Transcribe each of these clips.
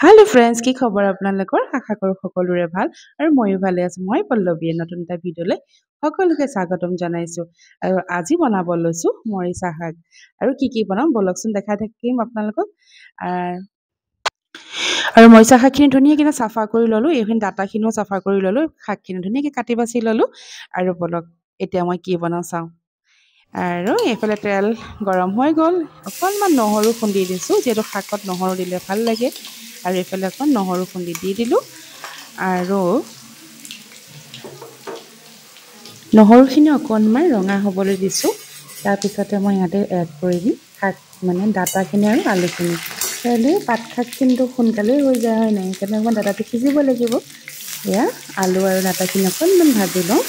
hello friends কি খবৰ আপোনালোকৰ আশা কৰো সকলোৰে ভাল আৰু ময়ো ভালে আছো মই পল্লৱীয়ে নতুন এটা ভিডিঅ'লৈ সকলোকে স্বাগতম জনাইছো আৰু আজি বনাব লৈছো মৰিচা শাক আৰু কি বনাম বলকচোন দেখাই থাকিম আপোনালোকক আৰু মৰিচা শাকখিনি ধুনীয়াকৈ চাফা কৰি ললো এইখিনি ডাটাখিনিও চাফা কৰি ললো শাকখিনি ধুনীয়াকৈ কাটি বাছি ললো আৰু বলক এতিয়া মই কি বনাও চাওঁ আৰু এইফালে তেল গৰম হৈ গ'ল অকণমান নহৰু খুন্দি দিছোঁ যিহেতু শাকত নহৰু দিলে ভাল লাগে আৰু এইফালে অকণ নহৰু খুন্দি দি দিলোঁ আৰু নহৰুখিনি অকণমান ৰঙা হ'বলৈ দিছোঁ তাৰপিছতে মই ইয়াতে এড কৰি দিম শাক মানে ডাটাখিনি আৰু আলুখিনি কাইলৈ পাত শাক কিন্তু সোনকালেই হৈ যায় হয় নাই সেইকাৰণে অকণমান ডাটাটো সিজিব লাগিব এয়া আলু আৰু ডাটাখিনি অকণমান ভাজি লওঁ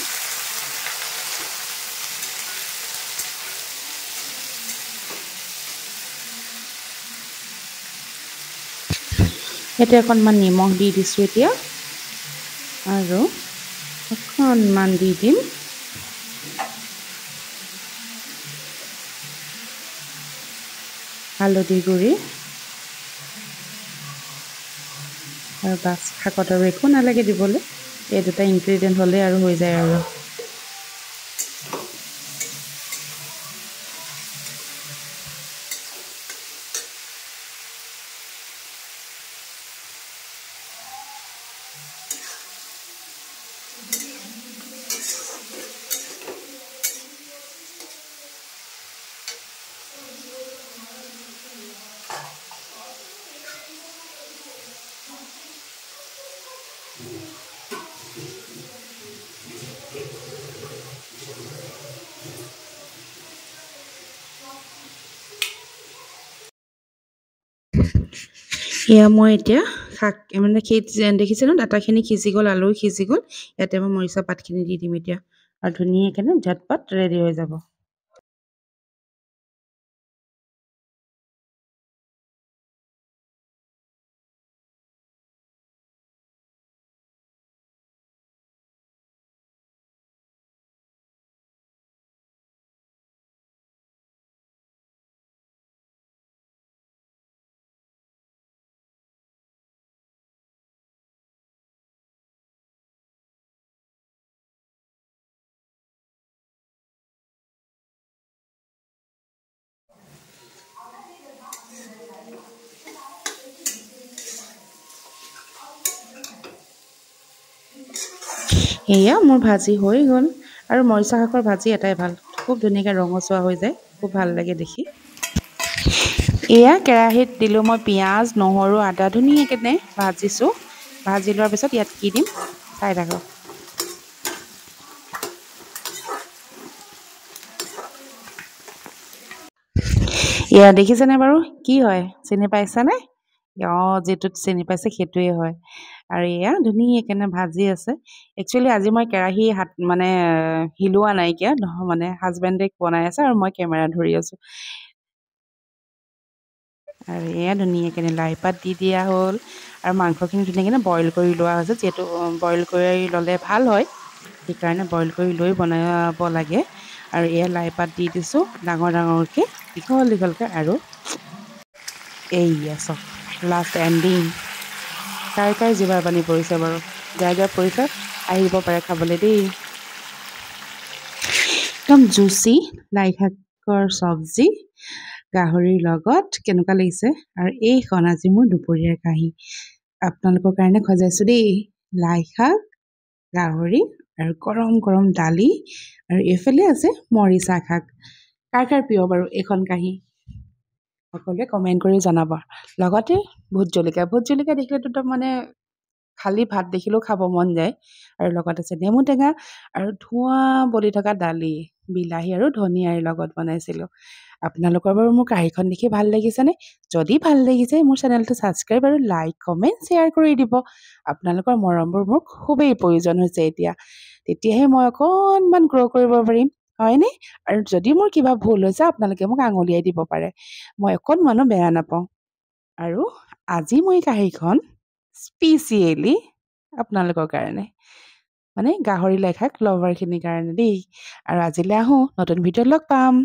এতিয়া অকণমান নিমখ দি দিছোঁ এতিয়া আৰু অকণমান দি দিম হালধি গুড়ি আৰু বাছ শাকত আৰু একো নালাগে দিবলৈ এই দুটা ইনগ্ৰেডিয়েণ্ট হ'লে আৰু হৈ যায় আৰু এয়া মই এতিয়া শাক মানে দেখিছে ন ডাটাখিনি সিজি গ'ল আলু সিজি গ'ল ইয়াতে মই মৰিচা পাতখিনি দি দিম এতিয়া আৰু ধুনীয়াকৈ ঝটপট ৰেডি হৈ যাব এয়া মোৰ ভাজি হৈ গ'ল আৰু মৰিচা শাকৰ ভাজি এটাই ভাল খুব ধুনীয়াকৈ ৰঙচুৱা হৈ যায় খুব ভাল লাগে দেখি এয়া কেৰাহীত দিলোঁ মই পিঁয়াজ নহৰু আদা ধুনীয়াকৈ ভাজিছোঁ ভাজি লোৱাৰ পিছত ইয়াত কি দিম চাই থাকক এয়া দেখিছেনে বাৰু কি হয় চিনি পাইছানে অঁ যিটোত চিনি পাইছে সেইটোৱে হয় আৰু এয়া ধুনীয়াকৈ ভাজি আছে একচুৱেলি আজি মই কেৰাহী মানে হিলোৱা নাইকিয়া মানে হাজবেণ্ডে বনাই আছে আৰু মই কেমেৰা ধৰি আছোঁ আৰু এয়া ধুনীয়াকৈ লাই পাত দি দিয়া হ'ল আৰু মাংসখিনি ধুনীয়াকৈ বইল কৰি লোৱা হৈছে যিহেতু বইল কৰি ল'লে ভাল হয় সেইকাৰণে বইল কৰি লৈ বনাব লাগে আৰু এয়া লাই পাত দি দিছোঁ ডাঙৰ ডাঙৰকৈ দীঘল দীঘলকৈ আৰু এইয়া চব লাষ্ট এণ্ডিং কাৰ কাৰ জিভাৰ পানী পৰিছে বাৰু যাৰ যাৰ পৰিছে আহিব পাৰে খাবলৈ দেই একদম জুচি লাই শাকৰ চব্জি গাহৰিৰ লগত কেনেকুৱা লাগিছে আৰু এইখন আজি মোৰ দুপৰীয়াৰ কাহি আপোনালোকৰ কাৰণে সজাইছোঁ দেই লাই শাক গাহৰি আৰু গৰম গৰম দালি আৰু এইফালে আছে মৰিচা শাক কাৰ কাৰ প্ৰিয় বাৰু এইখন কাহি সকলোৱে কমেণ্ট কৰি জনাব লগতে ভোট জলকীয়া দেখিলেতো মানে খালী ভাত দেখিলেও খাব মন যায় আৰু লগত আছে নেমু টেঙা আৰু ধোঁৱা বলি থকা দালি বিলাহী আৰু ধনিয়াৰ লগত বনাইছিলোঁ আপোনালোকৰ বাৰু মোৰ কাহিখন দেখি ভাল লাগিছেনে যদি ভাল লাগিছে মোৰ চেনেলটো ছাবস্ক্ৰাইব আৰু লাইক কমেণ্ট শ্বেয়াৰ কৰি দিব আপোনালোকৰ মৰমবোৰ মোৰ খুবেই প্ৰয়োজন হৈছে এতিয়া তেতিয়াহে মই অকণমান গ্ৰ' কৰিব পাৰিম হয়নে আৰু যদি মোৰ কিবা ভুল হৈছে আপোনালোকে মোক আঙুলিয়াই দিব পাৰে মই অকণমানো বেয়া নাপাওঁ আৰু আজি মই কাহিখন স্পেচিয়েলি আপোনালোকৰ কাৰণে মানে গাহৰি লাই শাক লভাৰখিনিৰ কাৰণে দেই আৰু আজিলৈ আহোঁ নতুন ভিডিঅ'ত লগ পাম